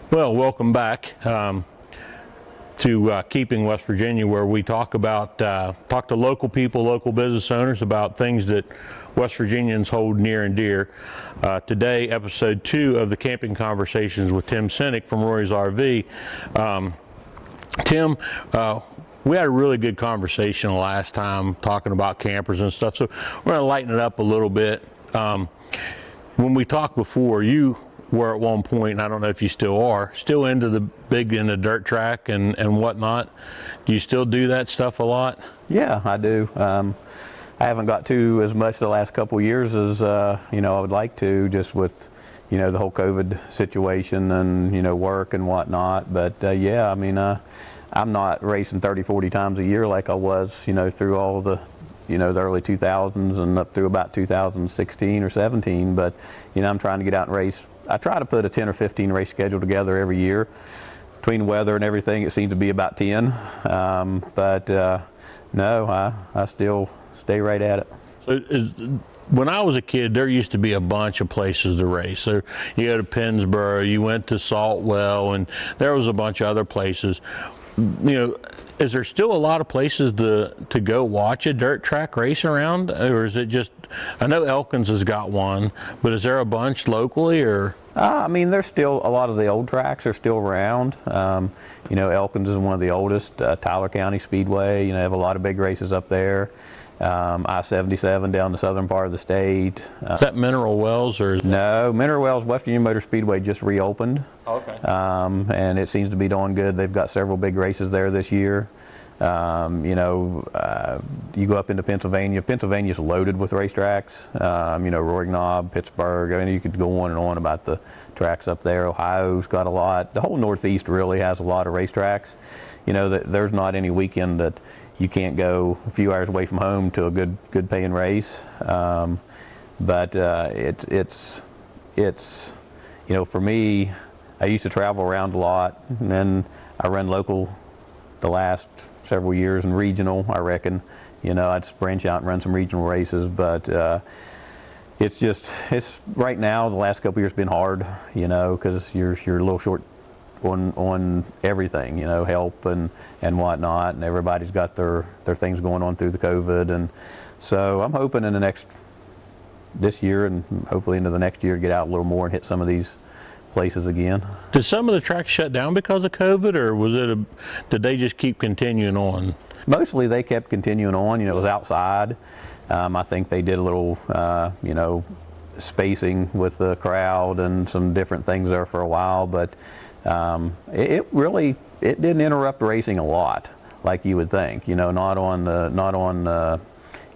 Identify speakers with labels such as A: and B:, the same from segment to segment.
A: Well, welcome back to Keeping West Virginia, where we talk to local people, local business owners about things that West Virginians hold near and dear. Today, episode 2 of the Camping Conversations with Tim Senic from Rory's RV. Tim, we had a really good conversation last time talking about campers and stuff, so we're going to lighten it up a little bit. When we talked before, you were at one point, I don't know if you still are, still into the dirt track and whatnot. Do you still do that stuff a lot?
B: Yeah, I do. I haven't got to as much the last couple of years as I would like to, just with the whole COVID situation and work and whatnot. But yeah, I mean, I'm not racing 30-40 times a year like I was through all the the early 2000s and up through about 2016 or 17. But I'm trying to get out and race. I try to put a 10 or 15 race schedule together every year. Between weather and everything, it seems to be about 10. No, I still stay right at it.
A: When I was a kid, there used to be a bunch of places to race. So you go to Pennsboro, you went to Saltwell, and there was a bunch of other places. Is there still a lot of places to go watch a dirt track race around, or is it just? I know Elkins has got one, but is there a bunch locally, or?
B: I mean, there's still a lot of the old tracks are still around. Elkins is one of the oldest. Tyler County Speedway, have a lot of big races up there. I-77 down the southern part of the state.
A: Is that Mineral Wells or?
B: No, Mineral Wells West Virginia Motor Speedway just reopened.
A: Okay.
B: And it seems to be doing good. They've got several big races there this year. You go up into Pennsylvania. Pennsylvania's loaded with racetracks. Roaring Knob, Pittsburgh. I mean, you could go on and on about the tracks up there. Ohio's got a lot. The whole Northeast really has a lot of racetracks. There's not any weekend that you can't go a few hours away from home to a good paying race. But it's for me, I used to travel around a lot, and then I run local the last several years and regional, I reckon. I'd just branch out and run some regional races, but it's right now, the last couple of years been hard, because you're a little short on everything, help and whatnot, and everybody's got their things going on through the COVID, and so I'm hoping in this year and hopefully into the next year, get out a little more and hit some of these places again.
A: Did some of the tracks shut down because of COVID, or did they just keep continuing on?
B: Mostly they kept continuing on. It was outside. I think they did a little, spacing with the crowd and some different things there for a while, but it didn't interrupt racing a lot, like you would think. Not on the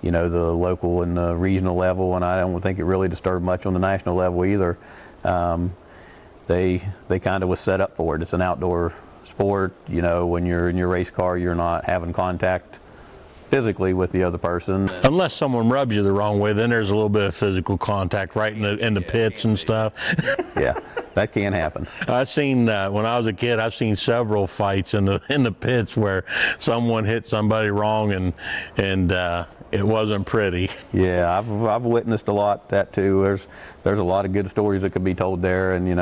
B: local and the regional level, and I don't think it really disturbed much on the national level either. They kind of was set up for it. It's an outdoor sport. When you're in your race car, you're not having contact physically with the other person.
A: Unless someone rubs you the wrong way, then there's a little bit of physical contact right in the pits and stuff.
B: Yeah, that can happen.
A: I've seen when I was a kid, I've seen several fights in the pits where someone hit somebody wrong and it wasn't pretty.
B: Yeah, I've witnessed a lot that too. There's a lot of good stories that could be told there, and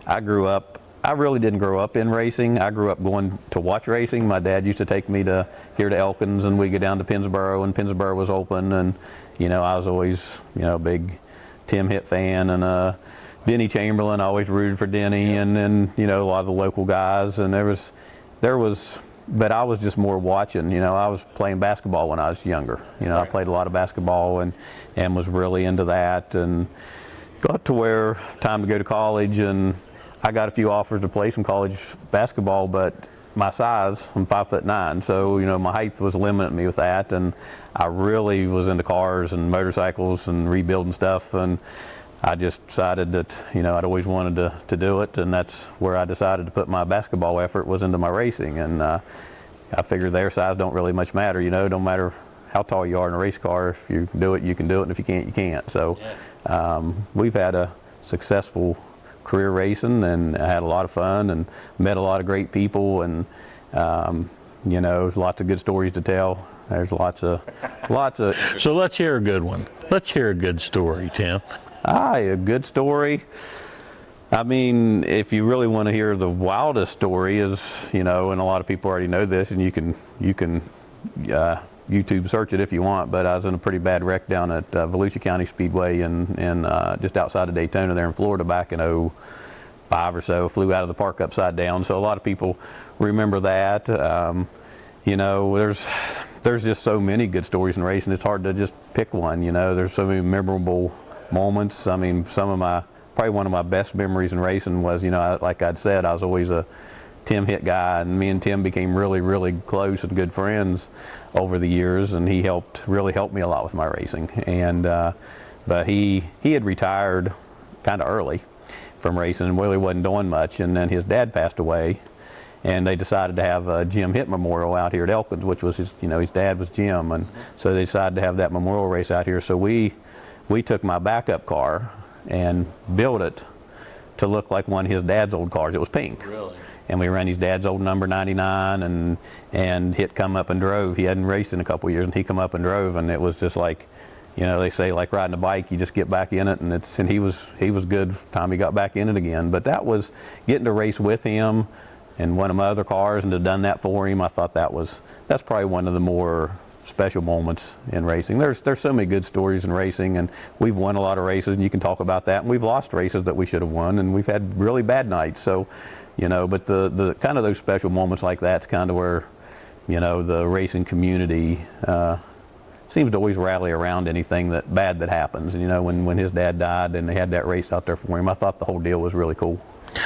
B: I grew up. I really didn't grow up in racing. I grew up going to watch racing. My dad used to take me here to Elkins, and we'd go down to Pennsboro, and Pennsboro was open, and I was always a big Tim Hitt fan, and Denny Chamberlain. I always rooted for Denny, and then a lot of the local guys, and there was. But I was just more watching. I was playing basketball when I was younger.
A: Right.
B: I played a lot of basketball and was really into that, and got to where time to go to college, and I got a few offers to play some college basketball, but my size, I'm 5'9", so my height was limiting me with that, and I really was into cars and motorcycles and rebuilding stuff, and I just decided that I'd always wanted to do it, and that's where I decided to put my basketball effort was into my racing, and I figured their size don't really much matter. Don't matter how tall you are in a race car. If you can do it, you can do it, and if you can't, you can't. So we've had a successful career racing, and I had a lot of fun and met a lot of great people, and there's lots of good stories to tell. There's lots of.
A: So let's hear a good one. Let's hear a good story, Tim.
B: A good story. I mean, if you really want to hear the wildest story is, and a lot of people already know this, and you can YouTube search it if you want, but I was in a pretty bad wreck down at Volusia County Speedway in just outside of Daytona there in Florida back in '05 or so. Flew out of the park upside down, so a lot of people remember that. There's just so many good stories in racing. It's hard to just pick one. There's so many memorable moments. I mean, probably one of my best memories in racing was, like I'd said, I was always a Tim Hitt guy, and me and Tim became really, really close and good friends over the years, and he really helped me a lot with my racing. And but he had retired kind of early from racing and really wasn't doing much, and then his dad passed away, and they decided to have a Jim Hitt Memorial out here at Elkins, which was his dad was Jim, and so they decided to have that memorial race out here. So we took my backup car and built it to look like one of his dad's old cars. It was pink.
A: Really?
B: And we ran his dad's old number 99, and Hitt come up and drove. He hadn't raced in a couple of years, and he come up and drove, and it was just like, they say like riding a bike, you just get back in it, and he was good the time he got back in it again. But that was getting to race with him in one of my other cars and to have done that for him. I thought that's probably one of the more special moments in racing. There's so many good stories in racing, and we've won a lot of races, and you can talk about that, and we've lost races that we should have won, and we've had really bad nights. So, but the kind of those special moments like that's kind of where, the racing community seems to always rally around anything bad that happens. When his dad died and they had that race out there for him, I thought the whole deal was really cool.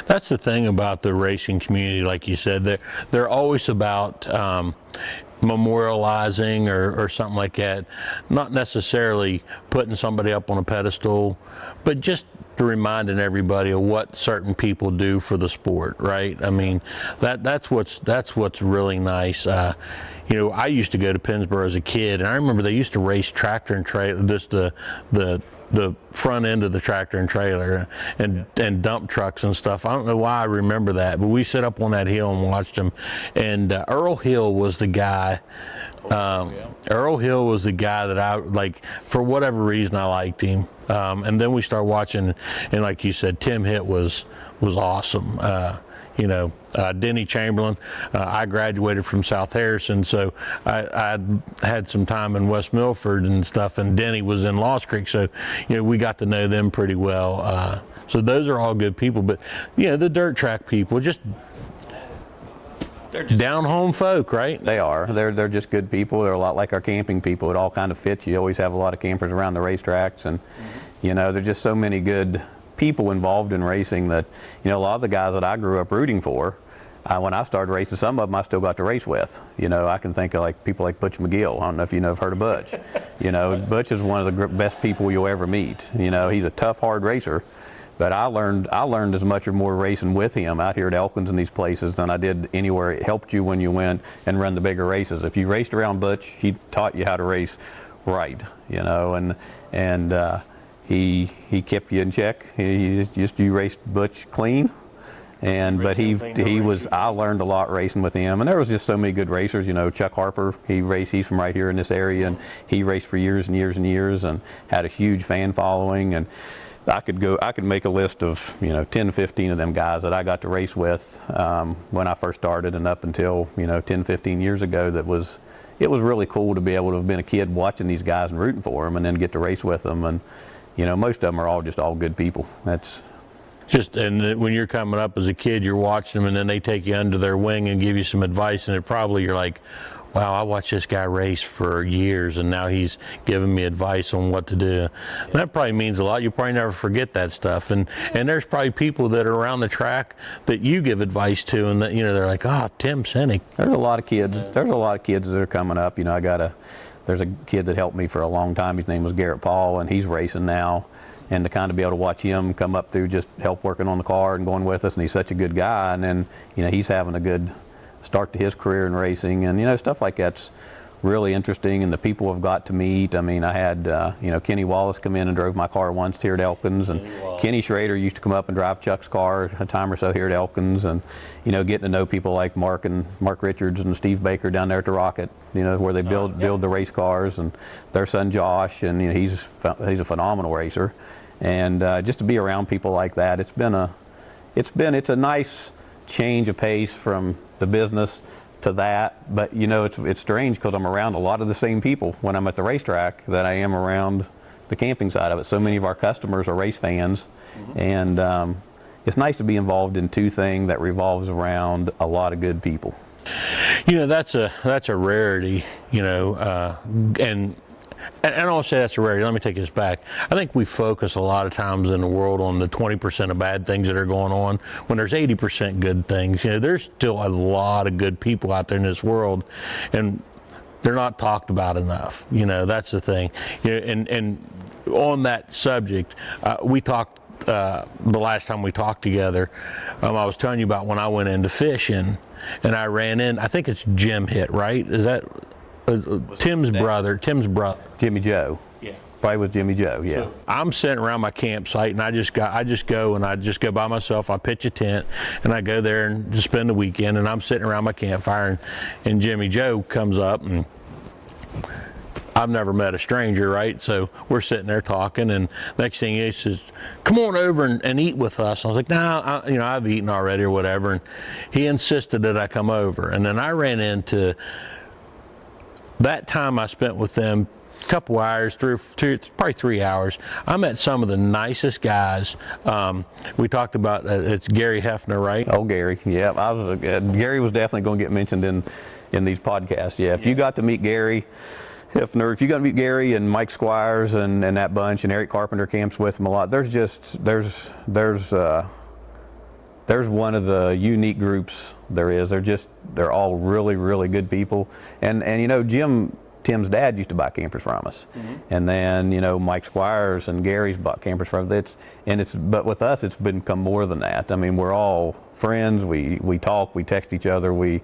A: That's the thing about the racing community, like you said, they're always about memorializing or something like that, not necessarily putting somebody up on a pedestal, but just reminding everybody of what certain people do for the sport, right? I mean, that's what's really nice. I used to go to Pennsboro as a kid, and I remember they used to race tractor and trailer, just the front end of the tractor and trailer and dump trucks and stuff. I don't know why I remember that, but we sat up on that hill and watched them. And Earl Hill was the guy. Earl Hill was the guy that I, like, for whatever reason, I liked him. And then we started watching, and like you said, Tim Hitt was awesome. Denny Chamberlain. I graduated from South Harrison, so I had some time in West Milford and stuff, and Denny was in Lost Creek, so we got to know them pretty well. So those are all good people, but the dirt track people, they're just down home folk, right?
B: They are. They're just good people. They're a lot like our camping people. It all kind of fits. You always have a lot of campers around the racetracks, and there's just so many good people involved in racing that, a lot of the guys that I grew up rooting for, when I started racing, some of them I still got to race with. I can think of like people like Butch McGill. I don't know if have heard of Butch. Butch is one of the best people you'll ever meet. He's a tough, hard racer, but I learned as much or more racing with him out here at Elkins and these places than I did anywhere. It helped you when you went and run the bigger races. If you raced around Butch, he taught you how to race right, and he kept you in check. You raced Butch clean, but I learned a lot racing with him, and there was just so many good racers. Chuck Harper, he's from right here in this area, and he raced for years and years and years, and had a huge fan following. And I could make a list of 10 to 15 of them guys that I got to race with when I first started, and up until 10, 15 years ago. It was really cool to be able to have been a kid watching these guys and rooting for them, and then get to race with them. And most of them are all good people. That's
A: and when you're coming up as a kid, you're watching them, and then they take you under their wing and give you some advice, and you're like, wow, I watched this guy race for years, and now he's giving me advice on what to do. And that probably means a lot. You probably never forget that stuff. And there's probably people that are around the track that you give advice to, and that they're like, Tim Senic.
B: There's a lot of kids. There's a lot of kids that are coming up. There's a kid that helped me for a long time. His name was Garrett Paul, and he's racing now. And to kind of be able to watch him come up through just help working on the car and going with us, and he's such a good guy. And then, he's having a good start to his career in racing, and stuff like that's really interesting. And the people I've got to meet. I mean, I had Kenny Wallace come in and drove my car once here at Elkins, and Kenny Schrader used to come up and drive Chuck's car a time or so here at Elkins, and getting to know people like Mark Richards and Steve Baker down there at the Rocket, where they build the race cars, and their son Josh, and he's a phenomenal racer. And just to be around people like that, it's been it's a nice change of pace from the business to that. But you know, it's strange because I'm around a lot of the same people when I'm at the racetrack that I am around the camping side of it. So many of our customers are race fans, and it's nice to be involved in two things that revolves around a lot of good people.
A: You know, that's a rarity, you know, and I don't say that's a rarity. Let me take this back. I think we focus a lot of times in the world on the 20% of bad things that are going on when there's 80% good things. You know, there's still a lot of good people out there in this world, and they're not talked about enough. You know, that's the thing. You know, and on that subject, we talked the last time we talked together. I was telling you about when I went into fishing, and I ran in. I think it's Jim hit, right? Is that Tim's brother? Tim's brother.
B: Jimmy Joe.
A: Yeah.
B: Probably with Jimmy Joe. Yeah.
A: So I'm sitting around my campsite, and I just go by myself. I pitch a tent, and I go there and just spend the weekend. And I'm sitting around my campfire, and Jimmy Joe comes up, and I've never met a stranger, right? So we're sitting there talking, and next thing he says, "Come on over and eat with us." I was like, "No, you know, I've eaten already or whatever." And he insisted that I come over, and then I ran into that time I spent with them. A couple hours, probably 3 hours. I met some of the nicest guys. We talked about it's Gary Hefner, right?
B: Oh, Gary. Yeah, Gary was definitely going to get mentioned in these podcasts. Yeah, if you got to meet Gary Hefner, if you got to meet Gary and Mike Squires and that bunch, and Eric Carpenter camps with them a lot. There's one of the unique groups there is. They're all really, really good people. And you know, Tim's dad used to buy campers from us. And then, you know, Mike Squires and Gary's bought campers from us. But with us, it's become more than that. I mean, we're all friends. We talk, we text each other.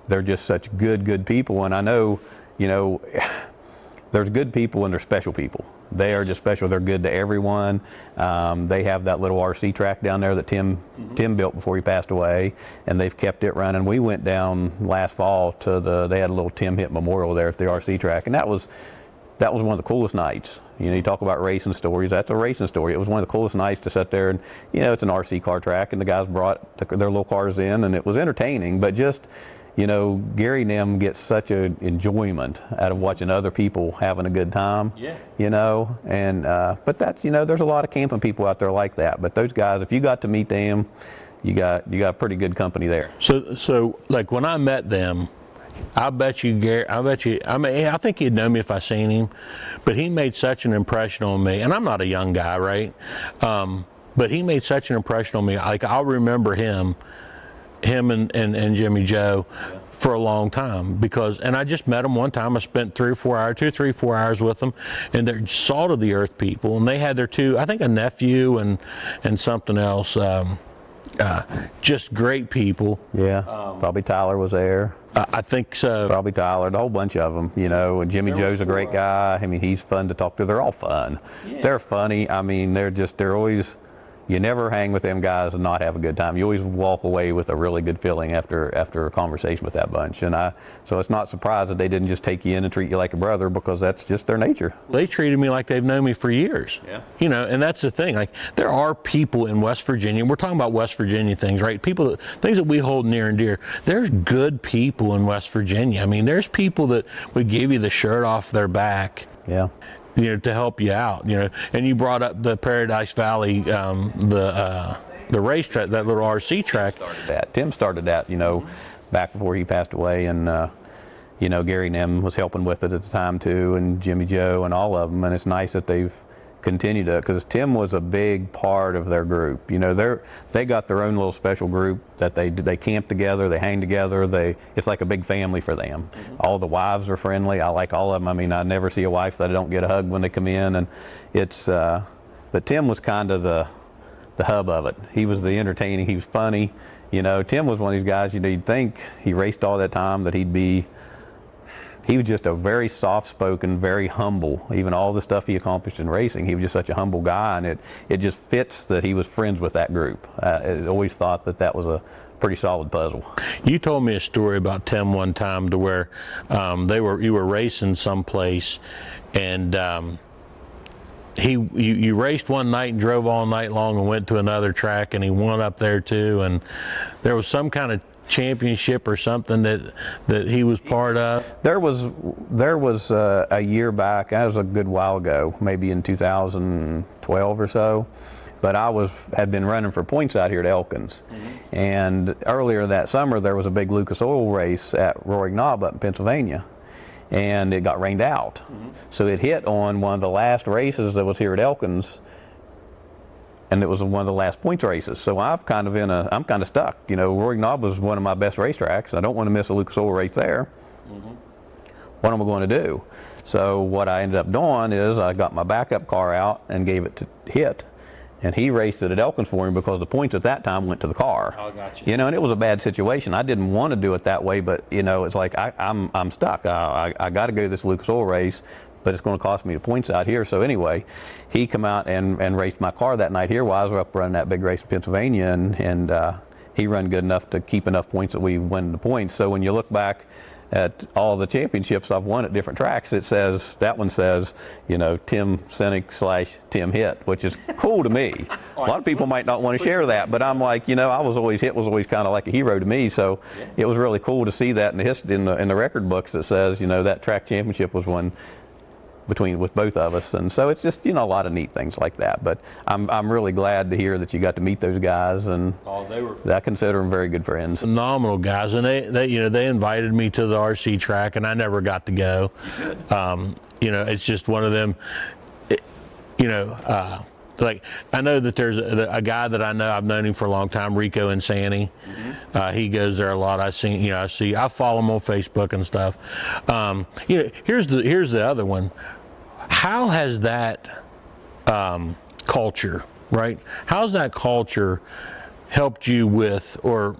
B: They're just such good people. And I know, you know, there's good people and there's special people. They are just special. They're good to everyone. They have that little RC track down there that Tim built before he passed away, and they've kept it running. We went down last fall to they had a little Tim Hit memorial there at the RC track, and that was one of the coolest nights. You know, you talk about racing stories. That's a racing story. It was one of the coolest nights to sit there, and you know, it's an RC car track, and the guys brought their little cars in, and it was entertaining. But just, you know, Gary and them get such an enjoyment out of watching other people having a good time. Yeah. You know, and but that's, you know, there's a lot of camping people out there like that. But those guys, if you got to meet them, you got pretty good company there.
A: So like when I met them, I bet you, Gary, I mean, I think he'd know me if I seen him, but he made such an impression on me. And I'm not a young guy, right? But he made such an impression on me. Like, I'll remember him and Jimmy Joe for a long time, and I just met them one time. I spent 3 or 4 hours, 2 or 3, 4 hours with them, and they're salt of the earth people, and they had their I think a nephew and something else, just great people.
B: Yeah, probably Tyler was there.
A: I think so.
B: Probably Tyler, the whole bunch of them, you know, and Jimmy Joe's a great guy. I mean, he's fun to talk to. They're all fun. Yeah. They're funny. I mean, they're always, you never hang with them guys and not have a good time. You always walk away with a really good feeling after a conversation with that bunch. And so it's not surprised that they didn't just take you in and treat you like a brother, because that's just their nature.
A: They treated me like they've known me for years. Yeah. You know, and that's the thing. Like, there are people in West Virginia. We're talking about West Virginia things, right? Things that we hold near and dear. There's good people in West Virginia. I mean, there's people that would give you the shirt off their back.
B: Yeah.
A: You know, to help you out, you know. And you brought up the Paradise Valley, the racetrack, that little RC track.
B: Tim started that, you know, back before he passed away, and you know, Gary Nem was helping with it at the time too, and Jimmy Joe and all of them. And it's nice that they've continued to, because Tim was a big part of their group. You know, they got their own little special group that they camp together, they hang together, it's like a big family for them. All the wives are friendly. I like all of them. I mean, I never see a wife that I don't get a hug when they come in, and it's but Tim was kind of the hub of it. He was the entertaining, he was funny. You know, Tim was one of these guys, you know, you'd think he raced all that time that he was just a very soft-spoken, very humble. Even all the stuff he accomplished in racing, he was just such a humble guy, and it just fits that he was friends with that group. I always thought that was a pretty solid puzzle.
A: You told me a story about Tim one time to where you were racing someplace, and you raced one night and drove all night long and went to another track, and he won up there too. And there was some kind of championship or something that he was part of.
B: There was a year back. That was a good while ago, maybe in 2012 or so. But I had been running for points out here at Elkins, and earlier that summer there was a big Lucas Oil race at Roaring Knob up in Pennsylvania, and it got rained out. So it hit on one of the last races that was here at Elkins, and it was one of the last points races. So I'm kind of stuck. You know, Roaring Knob was one of my best racetracks. I don't want to miss a Lucas Oil race there. What am I going to do? So what I ended up doing is I got my backup car out and gave it to Hit. And he raced it at Elkins for me because the points at that time went to the car.
A: Oh, gotcha.
B: You know, and it was a bad situation. I didn't want to do it that way, but you know, it's like I'm stuck. I got to go to this Lucas Oil race, but it's going to cost me the points out here. So anyway, he come out and raced my car that night here while I was up running that big race in Pennsylvania, and he run good enough to keep enough points that we won the points. So when you look back at all the championships I've won at different tracks, that one says, you know, Tim Senic / Tim Hit, which is cool to me. A lot of people might not want to share that, but I'm like, you know, Hit was always kind of like a hero to me. So it was really cool to see that in the record books that says, you know, that track championship was won with both of us. And so it's just, you know, a lot of neat things like that. But I'm really glad to hear that you got to meet those guys, and I consider them very good friends.
A: Phenomenal guys, and they invited me to the RC track, and I never got to go. You know, it's just one of them. Like, I know that there's a guy that I've known him for a long time, Rico Insani. He goes there a lot. I follow him on Facebook and stuff. You know, here's the other one. How has that culture, right? How's that culture helped you with, or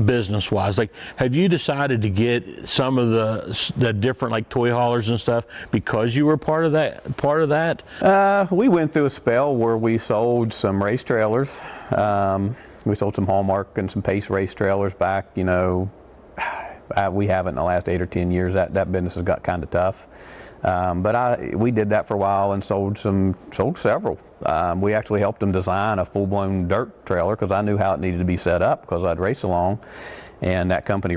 A: business-wise? Like, have you decided to get some of the different, like, toy haulers and stuff because you were part of that?
B: We went through a spell where we sold some race trailers. We sold some Hallmark and some Pace race trailers back, you know. We haven't in the last 8 or 10 years. That business has got kind of tough. But we did that for a while and sold several. We actually helped them design a full-blown dirt trailer because I knew how it needed to be set up because I'd raced along. And that company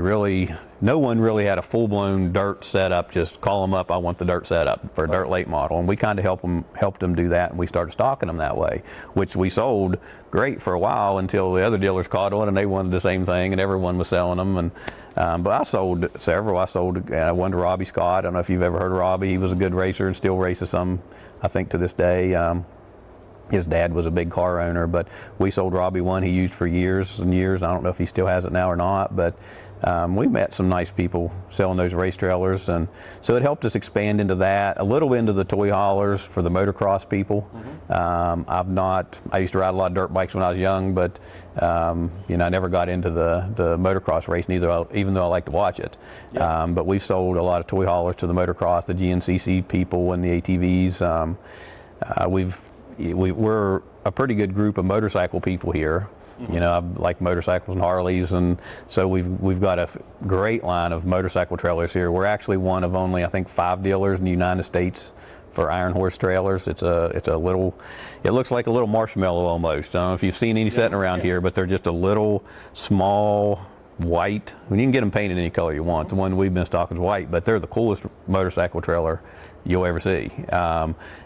B: no one really had a full-blown dirt setup. Just call them up, I want the dirt setup for a dirt late model. And we kind of helped them do that, and we started stocking them that way, which we sold great for a while until the other dealers caught on and they wanted the same thing, and everyone was selling them. And but I sold several. I sold one to Robbie Scott. I don't know if you've ever heard of Robbie. He was a good racer and still races some, I think, to this day. His dad was a big car owner, but we sold Robbie one he used for years and years. I don't know if he still has it now or not, but we met some nice people selling those race trailers, and so it helped us expand into that, a little into the toy haulers for the motocross people. I used to ride a lot of dirt bikes when I was young, but you know, I never got into the motocross racing either, even though I like to watch it. But we've sold a lot of toy haulers to the motocross, the GNCC people, and the ATVs. We're a pretty good group of motorcycle people here. You know, I like motorcycles and Harleys, and so we've got a great line of motorcycle trailers here. We're actually one of only, I think, 5 dealers in the United States for Iron Horse trailers. It looks like a little marshmallow almost. I don't know if you've seen any sitting around here, but they're just a little small white. I mean, you can get them painted any color you want. The one we've been stocking is white, but they're the coolest motorcycle trailer you'll ever see.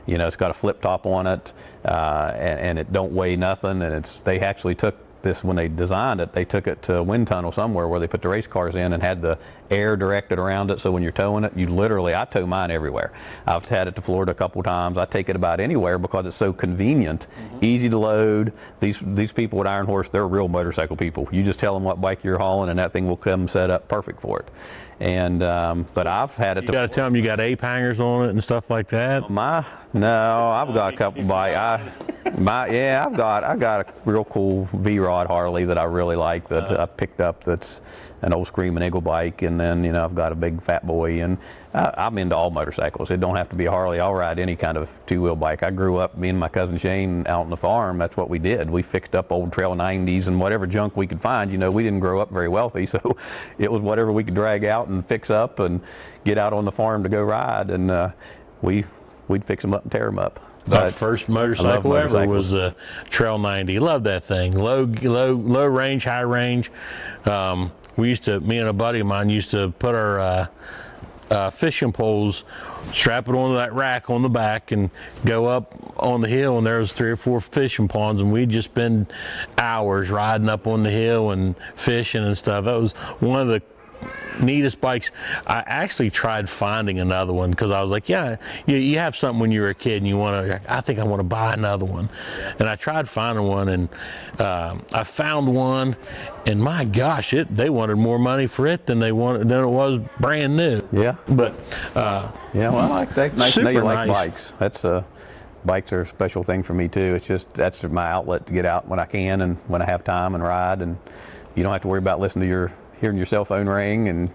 B: You know, it's got a flip top on it, and it don't weigh nothing. And they actually took this, when they designed it, they took it to a wind tunnel somewhere where they put the race cars in and had the air directed around it. So when you're towing it, I tow mine everywhere. I've had it to Florida a couple times. I take it about anywhere because it's so convenient, easy to load. These people at Iron Horse, they're real motorcycle people. You just tell them what bike you're hauling, and that thing will come set up perfect for it. And but I've had it.
A: You got to tell them you got ape hangers on it and stuff like that.
B: No, I've got a couple bikes. I've got a real cool V-Rod Harley that I really like that I picked up. That's an old Screaming Eagle bike, and then, you know, I've got a big Fat Boy, and I'm into all motorcycles. It don't have to be a Harley. I'll ride any kind of two-wheel bike. I grew up, me and my cousin Shane, out on the farm. That's what we did. We fixed up old Trail 90s and whatever junk we could find. You know, we didn't grow up very wealthy, so it was whatever we could drag out and fix up and get out on the farm to go ride, and we'd fix them up and tear them up.
A: My first motorcycle ever was a Trail 90. Love that thing. Low range, high range. Me and a buddy of mine used to put our fishing poles, strap it onto that rack on the back, and go up on the hill, and there was 3 or 4 fishing ponds, and we'd just spend hours riding up on the hill and fishing and stuff. That was one of the neatest bikes. I actually tried finding another one because I was like, yeah, you have something when you're a kid and you want to, I think I want to buy another one. And I tried finding one, and I found one, and my gosh, they wanted more money for it than it was brand new.
B: Yeah.
A: But
B: yeah, well, I like that. Nice to know you like
A: nice.
B: bikes. Bikes are a special thing for me too. It's just, that's my outlet to get out when I can and when I have time and ride, and you don't have to worry about listening to hearing your cell phone ring. And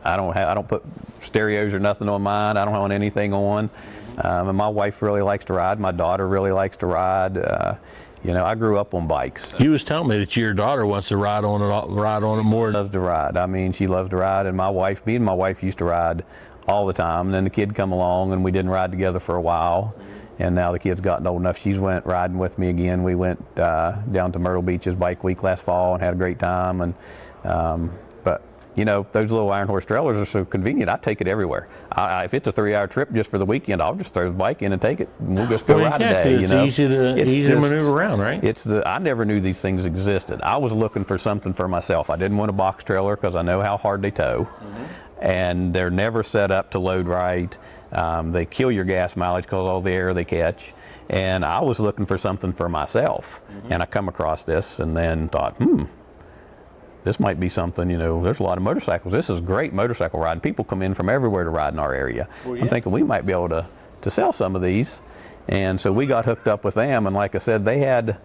B: I don't put stereos or nothing on mine. I don't want anything on. And my wife really likes to ride. My daughter really likes to ride. I grew up on bikes.
A: You was telling me that your daughter wants to ride on it more.
B: Loves to ride. I mean, she loves to ride, and me and my wife used to ride all the time. And then the kid come along, and we didn't ride together for a while. And now the kid's gotten old enough. She's went riding with me again. We went down to Myrtle Beach's bike week last fall and had a great time. And but those little iron horse trailers are so convenient. I take it everywhere. If it's a 3-hour trip just for the weekend, I'll just throw the bike in and take it, and we'll just go ride a day.
A: It's easy to maneuver around, right?
B: I never knew these things existed. I was looking for something for myself. I didn't want a box trailer because I know how hard they tow, and they're never set up to load right. They kill your gas mileage because of all the air they catch. And I was looking for something for myself, and I come across this, and then thought, this might be something, there's a lot of motorcycles. This is great motorcycle riding. People come in from everywhere to ride in our area. Well, yeah. I'm thinking we might be able to sell some of these. And so we got hooked up with them. And like I said, they had,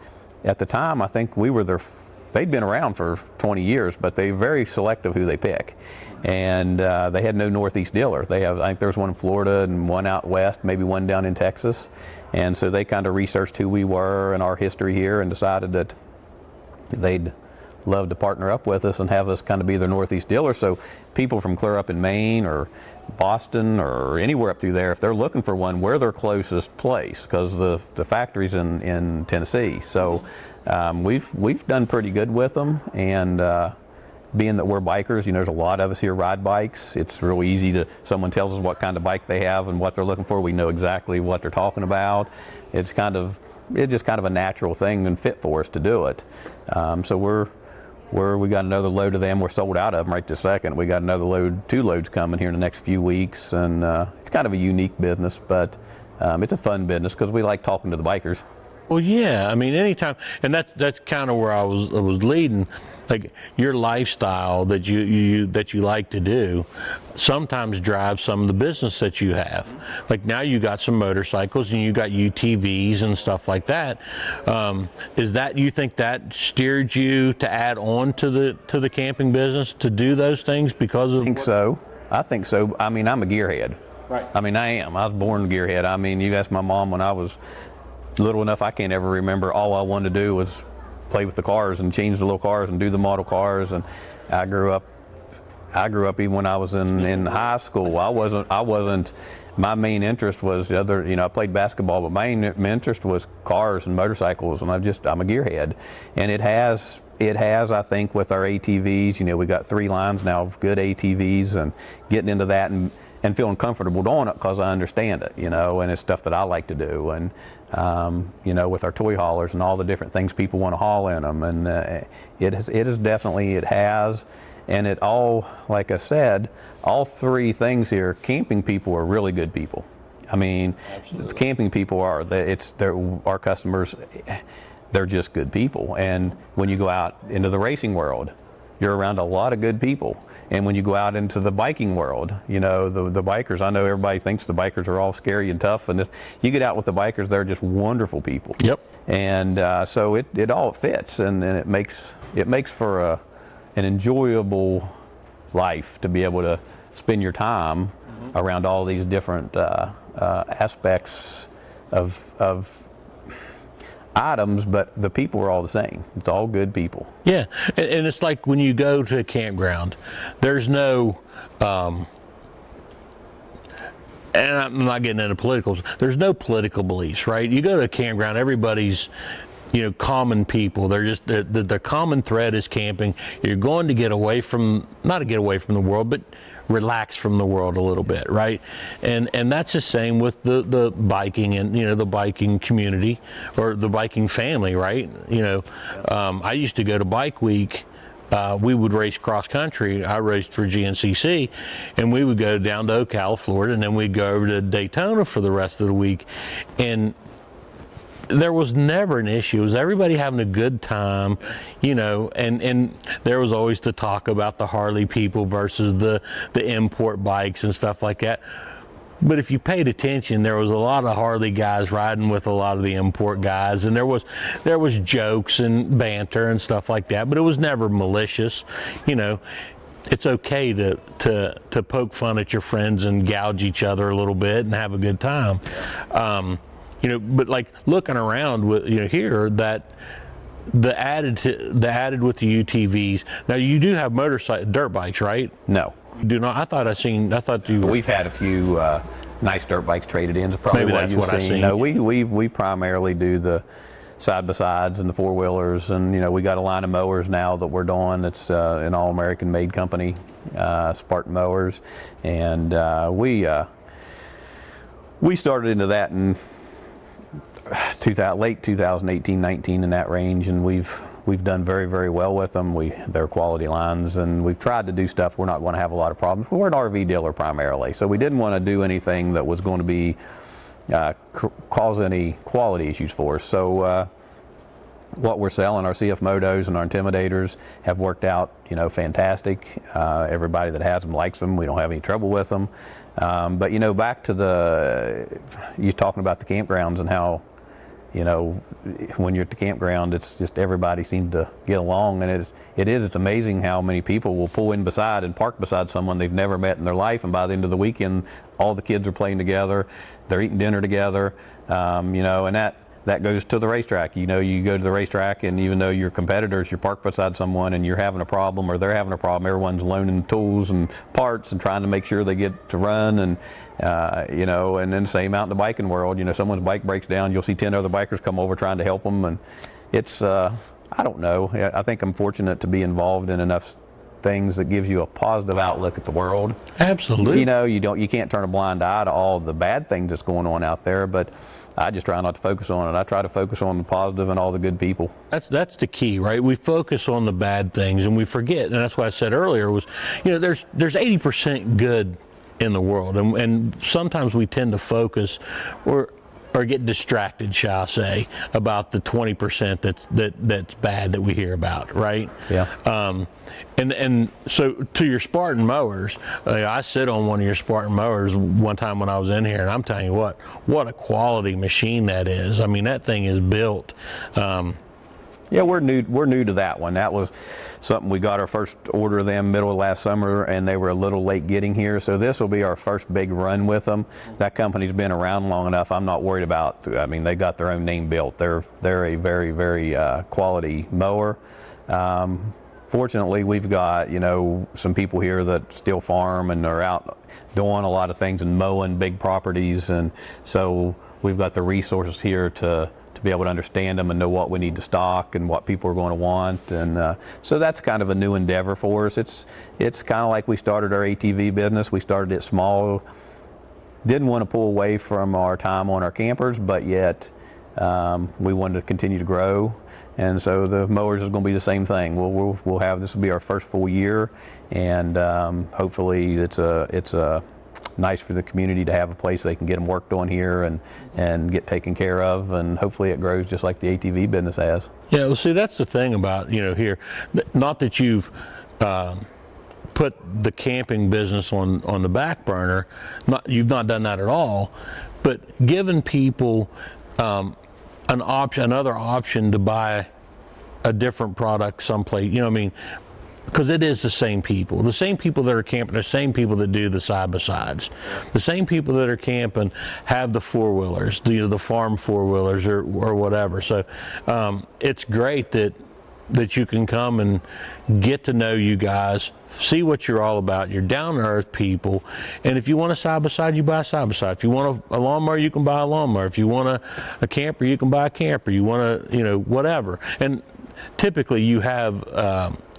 B: at the time, I think they'd been around for 20 years, but they're very selective who they pick. And they had no Northeast dealer. I think there's one in Florida and one out west, maybe one down in Texas. And so they kind of researched who we were and our history here and decided that they'd love to partner up with us and have us kind of be their Northeast dealer. So people from clear up in Maine or Boston or anywhere up through there, if they're looking for one, we're their closest place because the factory's in Tennessee. So we've done pretty good with them, and being that we're bikers, there's a lot of us here ride bikes. It's real easy someone tells us what kind of bike they have and what they're looking for, we know exactly what they're talking about. It's just kind of a natural thing and fit for us to do it. So we got another load of them. We're sold out of them right this second. We got another 2 loads coming here in the next few weeks, and it's kind of a unique business, but it's a fun business because we like talking to the bikers.
A: Well, yeah, I mean, anytime, and that's kind of where I was leading. Like your lifestyle that you like to do sometimes drives some of the business that you have. Like now you got some motorcycles and you got UTVs and stuff like that. You think that steered you to add on to the camping business to do those things because of?
B: I think so. I mean, I'm a gearhead.
A: Right.
B: I mean, I am. I was born a gearhead. I mean, you asked my mom when I was little enough, I can't ever remember. All I wanted to do was play with the cars and change the little cars and do the model cars. And I grew up even when I was in high school. I wasn't my main interest was I played basketball, but my main interest was cars and motorcycles, and I'm a gearhead. And it has, I think, with our ATVs, we got 3 lines now of good ATVs, and getting into that and feeling comfortable doing it because I understand it, and it's stuff that I like to do. And with our toy haulers and all the different things people want to haul in them, and it has, and it all, like I said, all 3 things here, camping people are really good people. I mean, the camping people they're our customers, they're just good people. And when you go out into the racing world, you're around a lot of good people. And when you go out into the biking world, the bikers, I know everybody thinks the bikers are all scary and tough, and you get out with the bikers, they're just wonderful people.
A: Yep.
B: And so it all fits, and it makes for an enjoyable life to be able to spend your time around all these different aspects of items, but the people are all the same. It's all good people.
A: Yeah, and it's like when you go to a campground, there's no and I'm not getting into politicals. There's no political beliefs, right? You go to a campground, everybody's, common people. They're just the common thread is camping. You're going to get away from, not to get away from the world, but relax from the world a little bit, right? And that's the same with the biking and the biking community or the biking family, right? I used to go to Bike Week. We would race cross country. I raced for GNCC, and we would go down to Ocala, Florida, and then we'd go over to Daytona for the rest of the week. And there was never an issue. It was everybody having a good time, and there was always the talk about the Harley people versus the import bikes and stuff like that. But if you paid attention, there was a lot of Harley guys riding with a lot of the import guys, and there was jokes and banter and stuff like that, but it was never malicious. It's okay to poke fun at your friends and gouge each other a little bit and have a good time. But like looking around with here, that the added with the UTVs. Now you do have dirt bikes, right?
B: No,
A: you do not. I thought you.
B: We've had a few nice dirt bikes traded in. Probably
A: maybe that's what I've seen.
B: No, we primarily do the side by sides and the four wheelers, and we got a line of mowers now that we're doing. That's an all American made company, Spartan mowers, and we started into that in late 2018, 19 in that range, and we've done very, very well with them. They're quality lines, and we've tried to do stuff we're not going to have a lot of problems. We're an RV dealer primarily, so we didn't want to do anything that was going to be cause any quality issues for us. So what we're selling, our CF Motos and our Intimidators, have worked out fantastic. Everybody that has them likes them. We don't have any trouble with them. But back to you talking about the campgrounds and how when you're at the campground, it's just everybody seems to get along, and it's amazing how many people will pull in beside and park beside someone they've never met in their life, and by the end of the weekend, all the kids are playing together, they're eating dinner together, and that goes to the racetrack. You go to the racetrack, and even though you're competitors, you're parked beside someone and you're having a problem or they're having a problem, everyone's loaning tools and parts and trying to make sure they get to run, and and then same out in the biking world. Someone's bike breaks down, you'll see 10 other bikers come over trying to help them, and it's I don't know. I think I'm fortunate to be involved in enough things that gives you a positive outlook at the world.
A: Absolutely.
B: You can't turn a blind eye to all the bad things that's going on out there, but I just try not to focus on it. I try to focus on the positive and all the good people.
A: That's the key, right? We focus on the bad things and we forget, and that's what I said earlier was, there's 80% good in the world, and sometimes we tend to focus or get distracted, shall I say, about the 20% that's bad that we hear about, right?
B: Yeah.
A: And so to your Spartan mowers, I sit on one of your Spartan mowers one time when I was in here, and I'm telling you what a quality machine that is. I mean, that thing is built.
B: Yeah, we're new to that one. That was something we got our first order of them middle of last summer, and they were a little late getting here. So this will be our first big run with them. That company's been around long enough. I'm not worried about. I mean, they got their own name built. They're a very, very quality mower. Fortunately, we've got some people here that still farm and are out doing a lot of things and mowing big properties, and so we've got the resources here to be able to understand them and know what we need to stock and what people are going to want, and so that's kind of a new endeavor for us. It's kind of like we started our ATV business. We started it small, didn't want to pull away from our time on our campers, but yet we wanted to continue to grow. And so the mowers is going to be the same thing. We'll have, this will be our first full year, and hopefully it's nice for the community to have a place they can get them worked on here and get taken care of, and hopefully it grows just like the ATV business has.
A: Yeah, well, see, that's the thing about here. Not that you've put the camping business on the back burner. You've not done that at all, but giving people another option to buy a different product someplace, because it is the same people that are camping, the same people that do the side-by-sides, the same people that are camping have the four-wheelers, the farm four-wheelers or whatever. So it's great that that you can come and get to know you guys, see what you're all about. You're down to earth people, and if you want a side by side, you buy a side by side. If you want a lawnmower, you can buy a lawnmower. If you want a camper, you can buy a camper. You want to, whatever. And typically, you have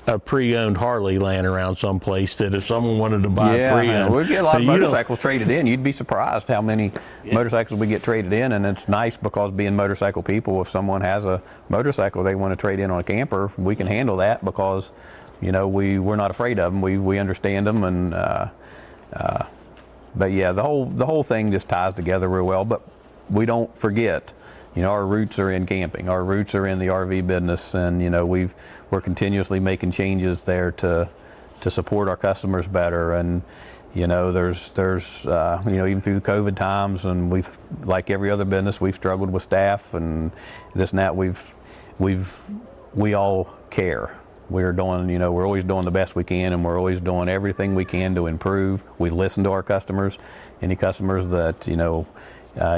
A: a pre-owned Harley laying around someplace that if someone wanted to buy a pre-owned,
B: we get a lot of motorcycles traded in. You'd be surprised how many motorcycles we get traded in, and it's nice because being motorcycle people, if someone has a motorcycle they want to trade in on a camper, we can handle that because, we're not afraid of them. We understand them, and but yeah, the whole thing just ties together real well. But we don't forget. Our roots are in camping. Our roots are in the RV business, and we're continuously making changes there to support our customers better. And there's even through the COVID times, and we've, like every other business, we've struggled with staff and this and that. We all care. We're doing, we're always doing the best we can, and we're always doing everything we can to improve. We listen to our customers. Any customers that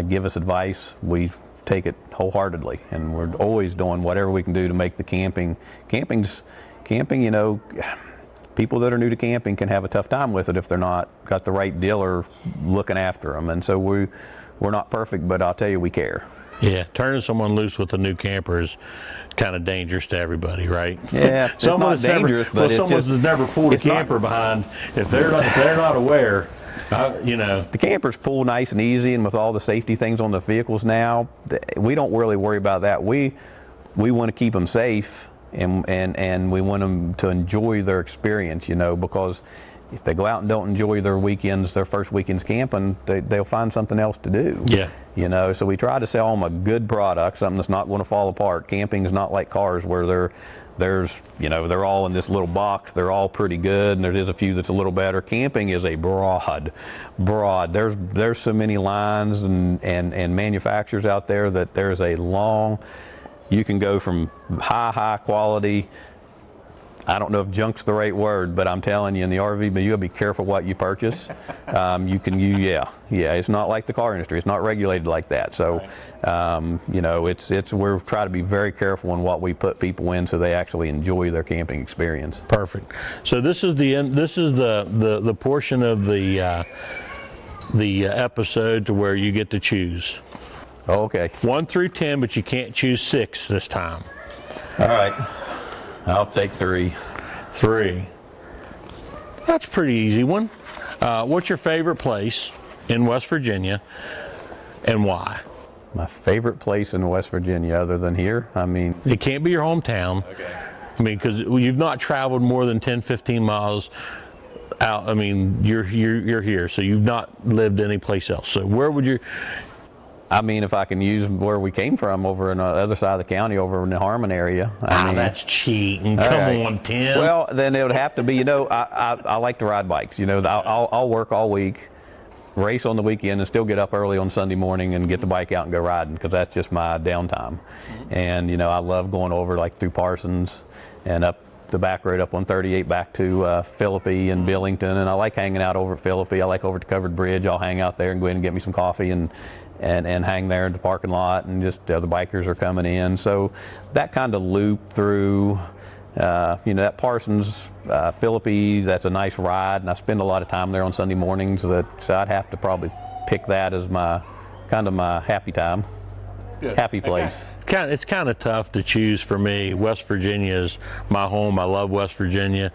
B: give us advice, we take it wholeheartedly, and we're always doing whatever we can do to make the camping, people that are new to camping can have a tough time with it if they're not got the right dealer looking after them. And so we're not perfect, but I'll tell you, we care.
A: Yeah, turning someone loose with a new camper is kind of dangerous to everybody, right?
B: Yeah, it's not dangerous, but
A: someone that's never pulled a camper behind, if they're not aware.
B: The campers pull nice and easy, and with all the safety things on the vehicles now, we don't really worry about that. We want to keep them safe, and we want them to enjoy their experience, because if they go out and don't enjoy their first weekends camping, they'll find something else to do.
A: Yeah.
B: So we try to sell them a good product, something that's not going to fall apart. Camping is not like cars where they're all in this little box. They're all pretty good, and there is a few that's a little better. Camping is a broad. There's so many lines and manufacturers out there that there's a long. You can go from high quality. I don't know if junk's the right word, but I'm telling you, in the RV, but you gotta be careful what you purchase. It's not like the car industry. It's not regulated like that. So, we're trying to be very careful in what we put people in so they actually enjoy their camping experience.
A: Perfect. So this is the end. This is the portion of the episode to where you get to choose.
B: Okay.
A: 1 through 10, but you can't choose 6 this time.
B: All right. I'll take 3.
A: 3. That's a pretty easy one. What's your favorite place in West Virginia, and why?
B: My favorite place in West Virginia, other than here?
A: It can't be your hometown.
B: Okay.
A: Because you've not traveled more than 10, 15 miles out. You're here, so you've not lived any place else. So where would you?
B: If I can use where we came from over on the other side of the county, over in the Harmon area.
A: That's cheating. Come on, Tim.
B: Well, then it would have to be, I like to ride bikes. I'll work all week, race on the weekend, and still get up early on Sunday morning and get the bike out and go riding, because that's just my downtime. Mm-hmm. And, I love going over like through Parsons and up the back road up 138 back to Philippi and Billington. And I like hanging out over at Philippi. I like over at the Covered Bridge. I'll hang out there and go in and get me some coffee and hang there in the parking lot, and just the other bikers are coming in. So that kind of loop through, that Parsons, Philippi, that's a nice ride, and I spend a lot of time there on Sunday mornings. So I'd have to probably pick that as my happy time. Good. Happy place.
A: It's kind of tough to choose for me. West Virginia is my home. I love West Virginia.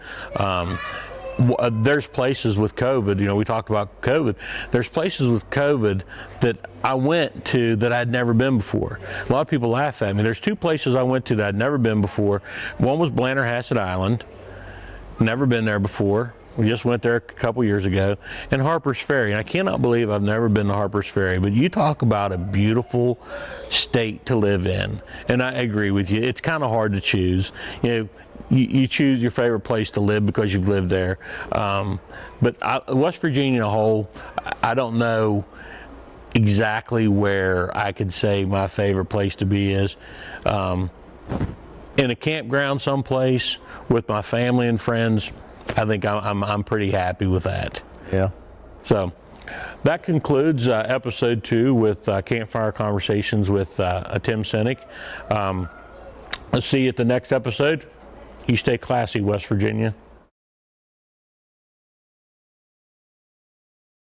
A: There's places with COVID, we talked about COVID. There's places with COVID that I went to that I'd never been before. A lot of people laugh at me. There's 2 places I went to that I'd never been before. One was Blennerhassett Island. Never been there before. We just went there a couple years ago. And Harper's Ferry. And I cannot believe I've never been to Harper's Ferry. But you talk about a beautiful state to live in. And I agree with you. It's kind of hard to choose. You choose your favorite place to live because you've lived there. But West Virginia in a whole, I don't know exactly where I could say my favorite place to be is. In a campground someplace with my family and friends, I think I'm pretty happy with that.
B: Yeah.
A: So that concludes episode 2 with Campfire Conversations with Tim Senic. Let's see you at the next episode. You stay classy, West Virginia.